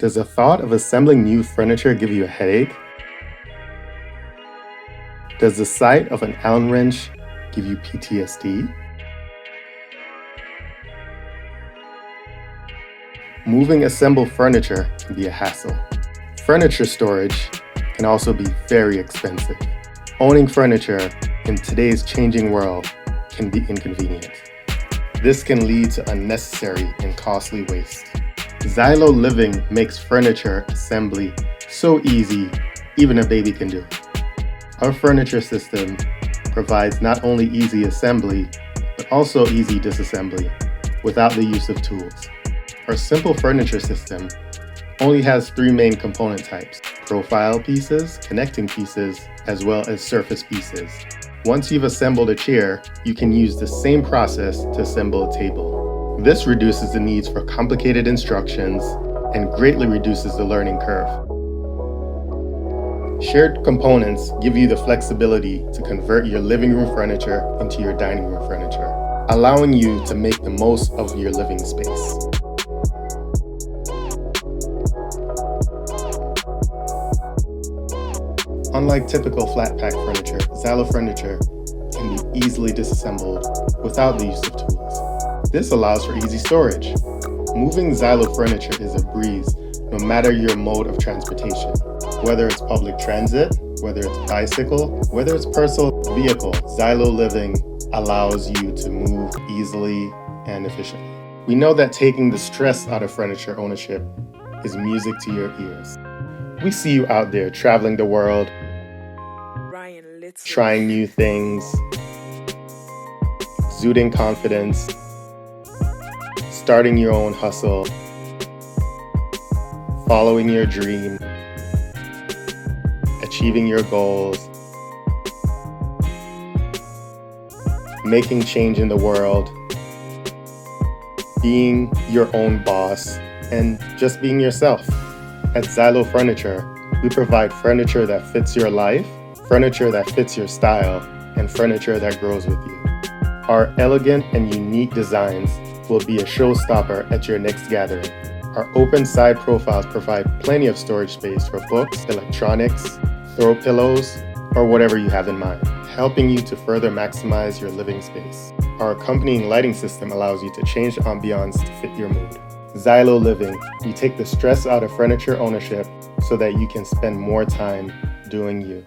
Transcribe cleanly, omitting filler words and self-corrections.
Does the thought of assembling new furniture give you a headache? Does the sight of an Allen wrench give you PTSD? Moving assembled furniture can be a hassle. Furniture storage can also be very expensive. Owning furniture in today's changing world can be inconvenient. This can lead to unnecessary and costly waste. Xylo Living makes furniture assembly so easy, even a baby can do it. Our furniture system provides not only easy assembly, but also easy disassembly without the use of tools. Our simple furniture system only has 3 main component types: profile pieces, connecting pieces, as well as surface pieces. Once you've assembled a chair, you can use the same process to assemble a table. This reduces the needs for complicated instructions and greatly reduces the learning curve. Shared components give you the flexibility to convert your living room furniture into your dining room furniture, allowing you to make the most of your living space. Unlike typical flat pack furniture, Xylo furniture can be easily disassembled without the use of tools. This allows for easy storage. Moving Xylo furniture is a breeze, no matter your mode of transportation. Whether it's public transit, whether it's bicycle, whether it's personal vehicle, Xylo Living allows you to move easily and efficiently. We know that taking the stress out of furniture ownership is music to your ears. We see you out there traveling the world, trying new things, exuding confidence, starting your own hustle, following your dream, achieving your goals, making change in the world, being your own boss, and just being yourself. At Xylo Furniture, we provide furniture that fits your life, furniture that fits your style, and furniture that grows with you. Our elegant and unique designs will be a showstopper at your next gathering. Our open side profiles provide plenty of storage space for books, electronics, throw pillows, or whatever you have in mind, helping you to further maximize your living space. Our accompanying lighting system allows you to change the ambiance to fit your mood. Xylo Living, we take the stress out of furniture ownership so that you can spend more time doing you.